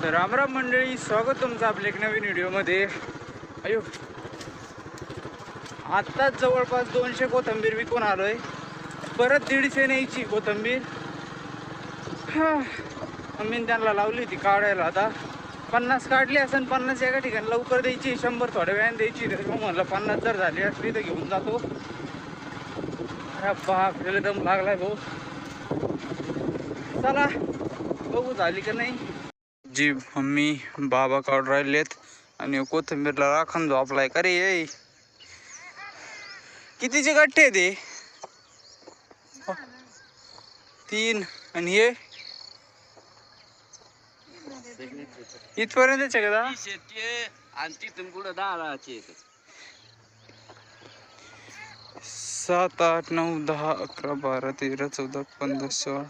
तर रामराम मंडळी, स्वागत तुमचं आपल्या एक नवीन व्हिडिओमध्ये. अयो, आत्ताच जवळपास 200 कोथिंबीर विकून आलोय. परत 150 न्यायची कोथिंबीर. मम्मीने त्यांना लावली होती काढायला. आता 50 काढली असेल, 50 एका ठिकाणी लवकर द्यायची, 100 थोड्या वेळाने द्यायची. मग म्हणलं 50 जर झाली असली तर घेऊन जातो. आपल्याला दम लागलाय भाऊ. चला बघू झाली का नाही. जी मम्मी बाबा काढून राहिलेत आणि कोथिंबीरला राखण झोपलाय. का रे ये कितीचे गठ्ठे ते? 3. आणि हे इथपर्यंतच आहे का? आणि तिथून पुढे 10 7 8 9 10 11 12 13 14 15 16.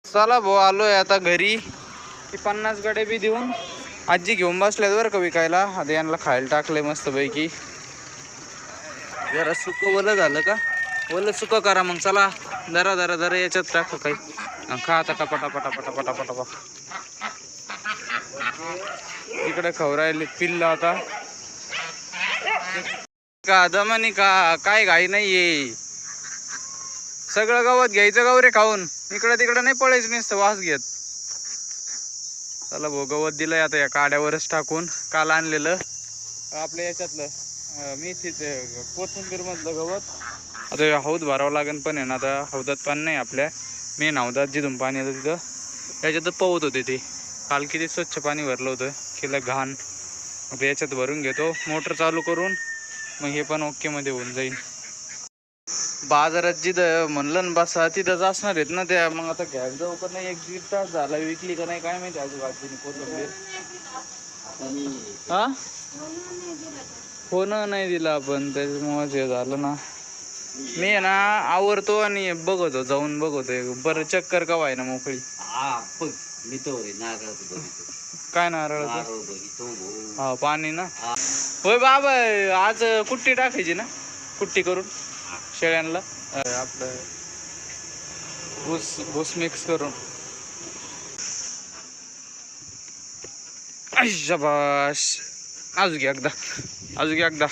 चला भाऊ, आलोय आता घरी. ती 50 गडे बी देऊन आजी घेऊन बसल्यात बरं का विकायला. आता यांना खायला टाकलंय मस्त पैकी. जरा सुक ओलं झालं का, ओलं सुक करा मग. चला जरा जरा जरा याच्यात टाका काही. खा आता का पटापटा पटापटा पटापटा. इकडे खवरायले पिल्ला आता का दमनी का काय घाई नाहीये. सगळं गवत घ्यायचं गवरे खाऊन. इकडं तिकडं नाही पडायचं, नुसतं वास घेत. चला भाऊ, गवत दिलंय आता या काड्यावरच टाकून. काल आणलेलं आपल्या याच्यातलं मेथीचं कोथिंबीर मधलं गवत. आता हौद भरावं लागेल, पण आहे ना आता हौदात पाणी नाही आपल्या. मेन हौदात जिथून पाणी येतं तिथं त्याच्यात पवत होते ते. काल किती स्वच्छ पाणी भरलं होतं, केलं घाण. आता याच्यात भरून घेतो मोटर चालू करून, मग हे पण ओके मध्ये होऊन जाईल. बाजारात जिथं म्हणलं ना बसा तिथंच असणार आहेत ना त्या. मग आता घ्यायला जाऊ का नाही. 1-1.5 तास झाला, विकली का नाही काय माहिती अजून आजीने कोथिंबीर. हा, फोन नाही दिला आपण, त्याच्यामुळेच हे झालं ना. मी आहे ना आवरतो आणि बघतो, जाऊन बघतो बरं चक्कर का व्हाय ना मोकळी. काय नारळाचं? हा पाणी ना. होय बाबा, आज कुट्टी टाकायची ना, कुट्टी करून शेळ्यांना. आपलं भूस मिक्स करून. शाबाश. अजून एकदा, अजून एकदा.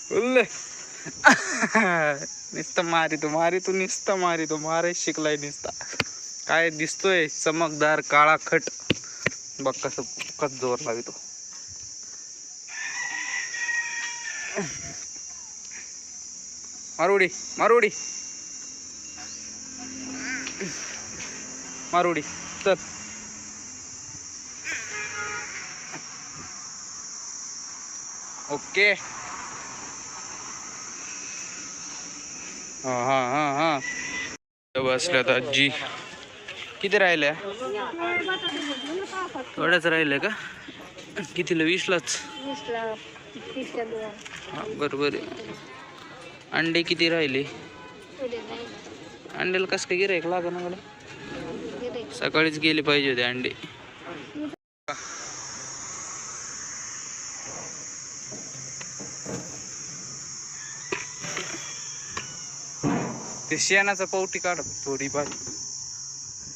बोलले नुसतं मारितो नुसतं मारितो. मारे शिकलाय नुसता. काय दिसतोय चमकदार काळा खट. बघ कसं जोर लागतो. मारुडी मारुडी मारुडी चल. ओके. हा हा हा हा बसल्यात आजी. किती राहिल्या? थोड्याच राहिल्या का? कितीला? 20लाच. हा बरोबर आहे. अंडे किती राहिले? अंड्याला कसं काय गिऱ्हाईक लागलं ना मला? सकाळीच गेले पाहिजे होते अंडे. ते शेणाचा पावटी काढ थोडी बाय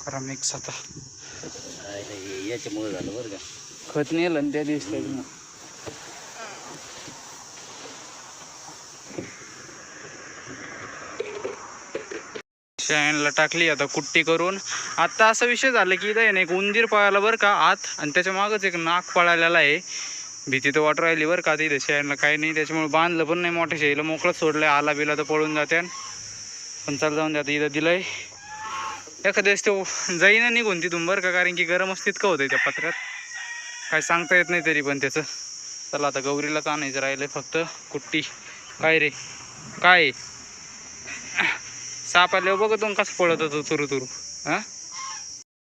खरा मिक्स. आता याच्यामुळे झालं बरं का. खत नेलं त्या दिवशी ना. शेणाला टाकली आता कुट्टी करून. आता असा विषय झाला की इथं एक उंदीर पळाला बरं का आत, आणि त्याच्या मागच एक नाक पळालेला आहे. भीती तर वाटू राहिली बरं का. तिथे शेणाला काही नाही, त्याच्यामुळे बांधलं पण नाही. मोठ्या शेळीला मोकळं सोडलंय. आला बिला तर पळून जाते. पण चाल जाऊन द्या, आता इथं दिलंय. एखाद्या वेळेस तो जाईना निघून तिथून बरं का, कारण की गरम असतं इतकं होतं त्या पत्र्यात, काय सांगता येत नाही तरी पण त्याचं. चला आता गौरीलाच आणायचं राहिलंय फक्त कुट्टी. काय रे काय साप आल्यावर बघतो कसं पळत होतो तुरु तुरु. हा,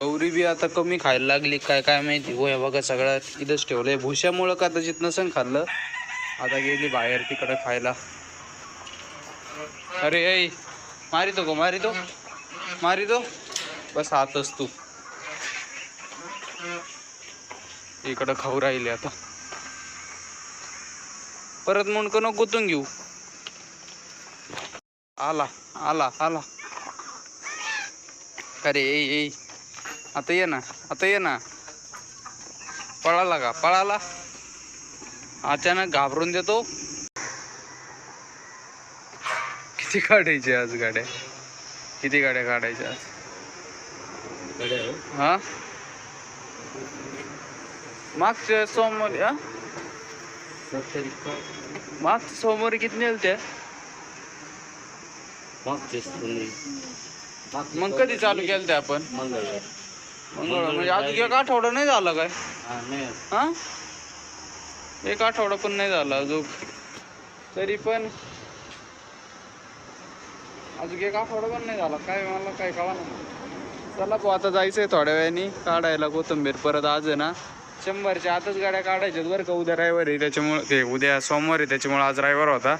गौरी बी आता कमी खायला लागली काय काय माहिती. होय बघा सगळ्या इथंच ठेवलंय. भुशामुळं कदाचित नसन खाल्लं. आता गेली बाहेर तिकडं खायला. अरे ऐ मारितो गो मारितो मारितो. बस आतच तू. इकडं खाऊ राहिले आता. परत मुंडकं नको गुतून घेऊ. आला आला आला. अरे ए आता ये ना, आता ये ना. पळाला का? पळाला. अचानक घाबरून देतो. किती काढायचे आज गाड्या? किती गाड्या काढायच्या आज? हा मागच्या सोमवारी मागच्या सोमवारी किती नेल त्या? मग कधी चालू केलं ते आपण? मंगळवार म्हणजे अजून एक आठवडा नाही झाला काय? हा एक आठवडा पण नाही झाला अजून. तरी पण अजून एक आठवडा पण नाही झाला काय, मला काय कळलं ना. चला भाऊ आता जायचंय थोड्या वेळाने काढायला कोथिंबीर. परत आज आहे ना 100च्या आतच गाड्या काढायच्यात बरं का. उद्या रविवार आहे त्याच्यामुळे, ते उद्या सोमवार आहे त्याच्यामुळे आज रविवार होता.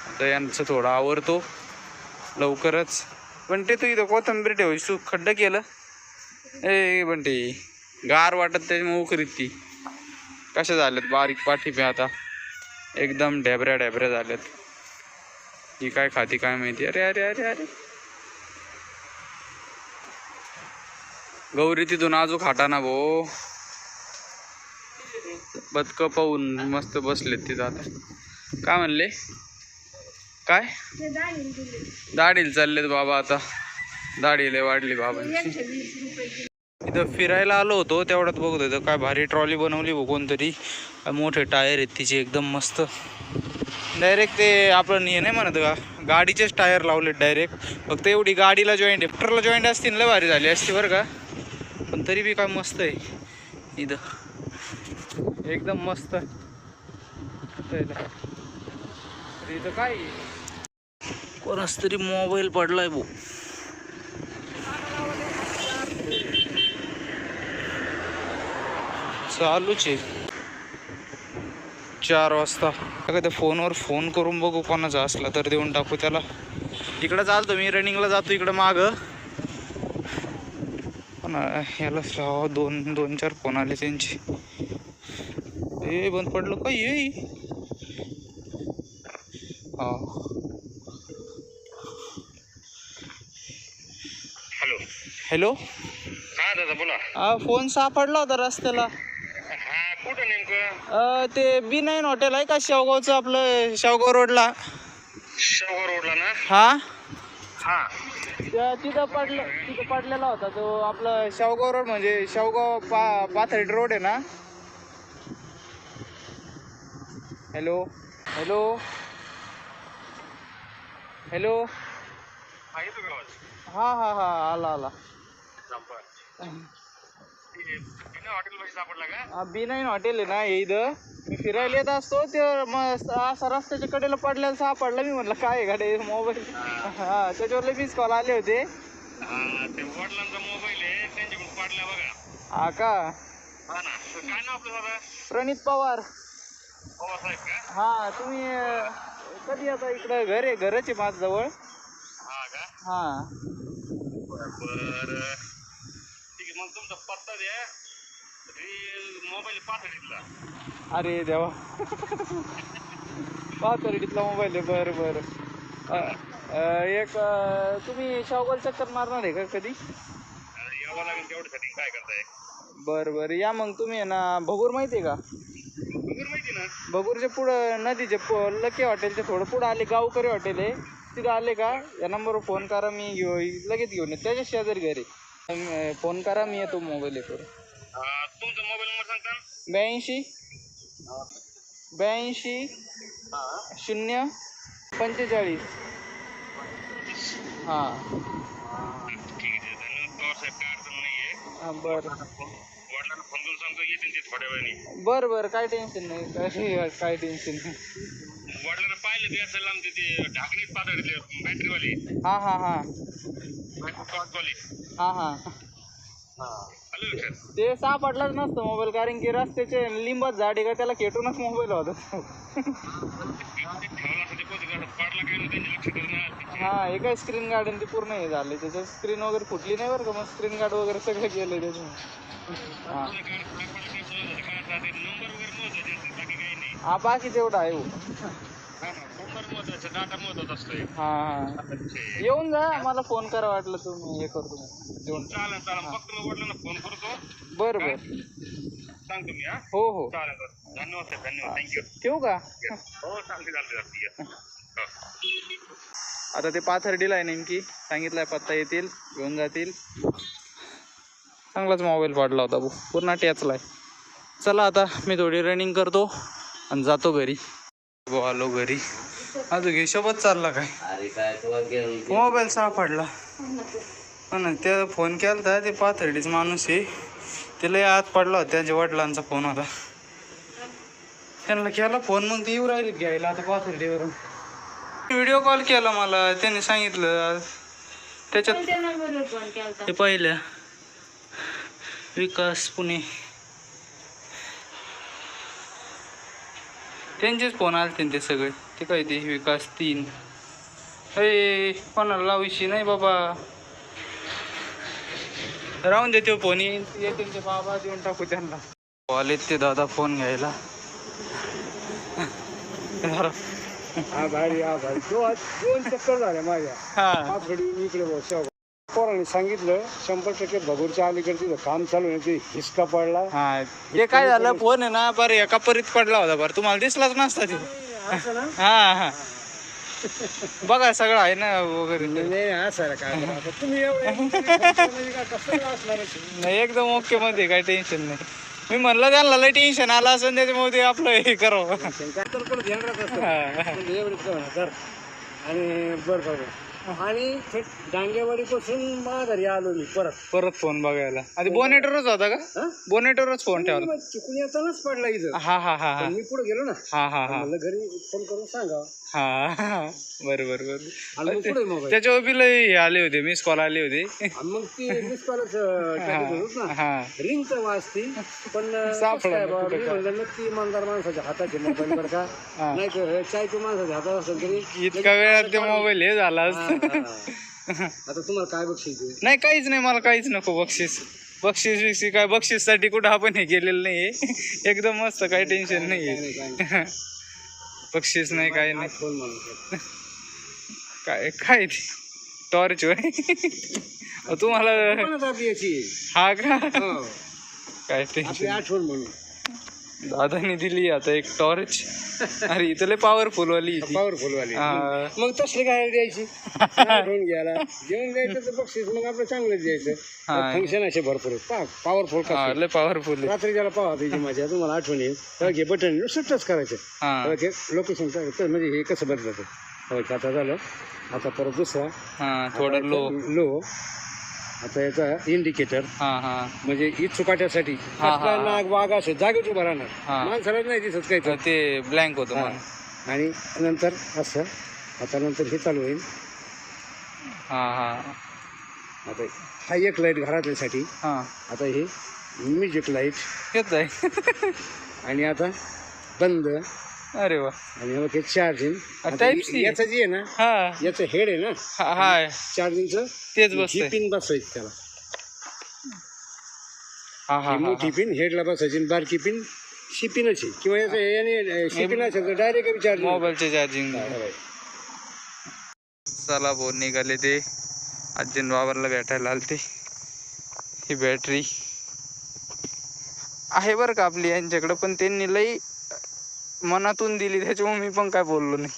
आता यांचं थोडं आवरतो लवकरच. पण ते तू इथं कोथिंबीर ठेवायची, तू खड्डं केलं ए पण ते गार वाटत त्याच्यामुळे उकरीत ती. कशा झाल्यात बारीक पाठीपे आता एकदम ढेबऱ्या ढेबऱ्या झाल्यात. ही काय खाती काय माहिती. अरे अरे अरे अरे गौरी तिथून आजू खाटा ना भो. बदक पाहून मस्त बसलेत तिथं. आता काय म्हणले? काय दाढीला चाललेत बाबा. आता दाढी लय वाढली बाबांची. इथं फिरायला आलो होतो तेवढ्यात बघत होतं काय भारी ट्रॉली बनवली बघ कोणतरी. मोठे टायर आहेत तिचे एकदम मस्त. डायरेक्ट ते आपण हे नाही म्हणत का, गाडीचेच टायर लावलेत डायरेक्ट. फक्त एवढी गाडीला जॉईंट आहे, ट्रॅक्टरला जॉईंट असतील ना भारी झाली असती बरं का. पण तरी बी काय मस्त आहे इथं, एकदम मस्त. इथं काय कोणाच तरी मोबाईल पडलाय भाऊ. चालूच आहे 4 वाजता. का त्या फोनवर फोन करून बघू कोणाचा असला तर देऊन टाकू त्याला. इकडं चालतो मी, रनिंगला जातो इकडं मागं. पण ह्याला 2-4 फोन आले त्यांचे. ए बंद पडलं का ये? हा हॅलो हॅलो. हा दादा बोला. फोन सापडला होता रस्त्याला. हा कुठं नेमकं? ते B9 हॉटेल आहे का शेवगावचं, आपलं शेवगाव रोडला. शेवगाव रोडला ना? हा हा तिथं पडलेला होता तो. आपलं शेवगाव रोड म्हणजे शेवगाव पाथर्डी रोड आहे ना. Hello hello hello. हा हा हा आला आला. B9 हॉटेल आहे ना हे इथं. मी फिरायला येत असतो ते असा रस्त्याच्या कडेला पडल्याला सापडला. मी म्हणलं काय गाडी मोबाईल. हा त्याच्यावरले मिस कॉल आले होते. ते वडिलांचा मोबाईल आहे त्यांच्याकडून पडला बघा. हा का? हा ना. काय नाव आपलं दादा? प्रणित पवार. पवार साहेब का? हा तुम्ही कधी आता इकडं घर आहे, घरच आहे माझं जवळ. हा का? हा बरं ठीक आहे. मग तुमचा पत्ता द्या. मोबाईल पाथर्डीतला. अरे देवा. पाथर्डीतला मोबाईल आहे. बरं बरं. एक तुम्ही शेवगाव चक्कर मारणार आहे का कधी? यावं लागेल तेवढ्यासाठी. काय करताय? बरं बरं या मग. तुम्ही आहे ना भगूर माहिती आहे का? बरोबर माहिती ना. भगूरच्या पुढं नदीचे लकी हॉटेलच्या थोडं पुढं आले गावकरी हॉटेल आहे. तिथं आले का या नंबरवर फोन करा, मी लगेच घेऊन येतो. त्याच्या शेजारी घरी फोन करा, मी येतो मोबाईल येतो. तुमचा मोबाईल नंबर सांगता? 82 0 45. हां ठीक आहे. पवार साहेब काय अडचण नाहीये. हां बरं वडिलांना फोन करून सांगतो येतील ते थोड्या वेळाने. बरं बरं काय टेन्शन नाही. काय टेन्शन नाही. वडिलांना पाहिलं ते असेल आमचे ते ढाकणीत पातळीतले बॅटरीवाले. हां हां हां टॉर्चवाले. हां हां आलं लक्षात? ते सापडलाच नसतं मोबाईल, कारण की रस्त्याचे लिंबात झाडे का त्याला खेटूनच मोबाईल होता. ठेवला असं ते कोणतं पाडला काय ना त्यांच्या लक्षात ना. हां हे काय स्क्रीन गार्ड आणि ते पूर्ण हे झाले. त्याचं स्क्रीन वगैरे फुटली नाही बरं का. मग स्क्रीन गार्ड वगैरे सगळं गेलं त्याचं. हां नंबर वगैरे नव्हतं बाकी काही नाही. हा बाकी तेवढं आहे हो. नेटवर्क महत्वाचं, डाटा महत्वाचा असतोय. हा हा येऊन जा, मला फोन करा वाटलं तुम्ही हे करतो जेवण. चालेल चालेल, फक्त मी वडिलांना फोन करतो, बरं बरं सांगतो मी. हा हो हो चालेल बरं, धन्यवाद साहेब, धन्यवाद, थँक्यू. ठेवू का? हो चालते चालते. आता ते पाथर्डीला आहे नेमकी, सांगितलंय पत्ता, येतील घेऊन जातील. चांगलाच मोबाईल पाडला होता भाऊ, पूर्ण टॅचला आहे. चला आता मी थोडी रनिंग करतो आणि जातो घरी. भाऊ आलो घरी, अजून हिशोबच चालला काय, मोबाईल सापडला. पण त्या फोन केला होता, ते पाथर्डीच माणूस आहे, त्याला आत पडला होता, त्याच्या वडिलांचा फोन होता, त्यांना केला फोन, मग ते येऊ राहिले घ्यायला आता पाथर्डीवरून. व्हिडिओ कॉल केला मला, त्याने सांगितलं त्याच्यात ते पहिल्या विकास पुणे त्यांचेच फोन आले ते सगळे. ते काय ते विकास 3 हे कोणाला लावायची नाही बाबा, राहून देते फोन, येतील ते बाबा, देऊन टाकू त्यांना. आलेत ते दादा फोन घ्यायला. हा भारी दोन चक्कर झाल्या माझ्या. हा इकडे पोरांनी सांगितलं 100% भगूरच्या अलीकडे तिथं काम चालू आहे, ते हिसका पडला. हा हे काय झालं, फोन आहे ना बरं एका परीत पडला होता, बरं तुम्हाला दिसलाच नसता ते. असं ना? हा हा बघा सगळं आहे ना वगैरे. नाही असायला काय बरं. आता तुम्ही एवढे म्हणजे काय कसं काय असणार आहे? नाही एकदम ओके मध्ये, काही टेन्शन नाही. मी म्हणलं त्यांना लय टेन्शन आलं असं, त्याच्यामुळे ते आपलं हे करावं. काय तर कडे ध्यान राहत असतं म्हणजे एवढेच काय होणार. आणि बरं आणि थेट डांगेवाडीपासून माघारी आलो मी परत फोन बघायला. आधी बोनेटरच होता का? बोनेटरच फोन ठेवला. चिकून येतानाच पडला इथं. हा हा हा हा मी पुढे गेलो ना, हा हा हा मला घरी फोन करून सांगा. हा बरोबर आणि मग पुढे मोबाईल त्याच्यावर बी लय हे आले होते, मिस कॉल आले होते. मग ती मिस कॉलच टाकत होत ना, हा रिंग तर वाजती पण सापडा म्हणलं नक्की इमानदार माणसाच्या हातात मोबाईल बरं का, नाही तर चायच्या माणसाच्या हातात असेल तरी इतका वेळात ते मोबाईल हे झाला असत. आता तुम्हाला काय बक्षीस देऊ? नाही काहीच नाही, मला काहीच नको बक्षीस बिक्षीस काय, बक्षीससाठी कुठं आपण हे केलेलं नाहीये. एकदम मस्त, काही टेन्शन नाहीये. बक्षीस नाही काही नाही. फोन म्हणून काय काय टॉर्च होय तुम्हाला? याची हा का, हो, काय आपली टेन्शन. आठवण म्हणून दादानी दिली आता एक टॉर्च. अरे इथं लय पॉवरफुल वाली ती. पॉवरफुल वाली. हा. मग तसले काय द्यायची, घेऊन घ्यायला जेवण द्यायचं तर बक्षीस मग आपलं चांगलंच द्यायचं. फंक्शन असे भरपूर पॉवरफुल. हा, लय पॉवरफुल. रात्री ज्याला पाहा त्याची माझ्या तुम्हाला आठवण येईल, तेव्हा घे बटन टच करायचं, हा तेव्हा ते लोकेशन म्हणजे हे कसं बदलतं. आता झालं, आता परत दुसरा हा थोडं लो. आता याचा इंडिकेटर हा हा म्हणजे इच्छुकाट्यासाठी नाग वाघ असं जागेच उभा राहणार, माणसाला नाही दिसत काही तर. ते ब्लँक होतं. आणि नंतर असं, आता नंतर हे चालू होईल. हा हा आता हा एक लाईट घरातल्यासाठी, हा आता हे म्युझिक लाईट येत आहे. आणि आता बंद. अरे वा, आणि मग हे चार्जिंग. Type C. याचं जे आहे ना, हा याचं हेड आहे ना, हाय चार्जिंगचं तेच बसतंय. पिन बसवायची त्याला. हा हा मोठी पिन हेडला बसायची, बारकी पिन शिपिनच आहे, किंवा याचं याने शिपिन असेल तर डायरेक्ट चार्जिंग, मोबाईलचे चार्जिंग. चला भाऊ निघाले ते आजीन बाबांना भेटायला आलते. ही बॅटरी आहे बरं का आपली यांच्याकडं, पण त्यांनी लई मनातून दिली, त्याच्यामुळे मी पण काय बोललो नाही.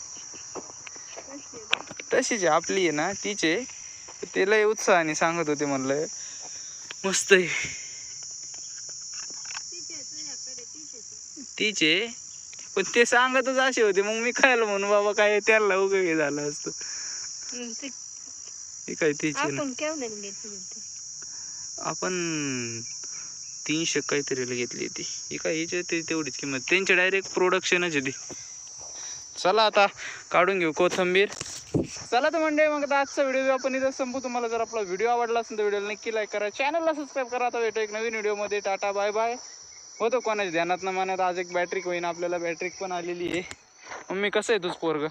तशीच आपली आहे ना, तिचे ते लई उत्साहाने सांगत होते, म्हणलं मस्त आहे तिचे, पण ते सांगतच असे होते. मग मी खायला म्हणून बाबा काय त्याला उगं हे झालं असतं. हे काय तिचे आपण 300 काहीतरीला घेतली ती. ही काय हिची तेवढीच किंमत, त्यांच्या डायरेक्ट प्रोडक्शनच आहे ती. चला आता काढून घेऊ कोथिंबीर. चला तर मंडळी, मग आता आजचा व्हिडिओ आपण इथं संपू. तुम्हाला जर आपला व्हिडिओ आवडला असेल तर व्हिडिओला नक्की लाईक करा, चॅनलला सबस्क्राईब करा. आता भेटू एक नवीन व्हिडिओमध्ये. Tata bye bye. होतो कोणाच्या ध्यानात ना मानत आज एक बॅटरी होईन आपल्याला, बॅटरी पण आलेली आहे. मम्मी कसं आहे तुझं पोरगं?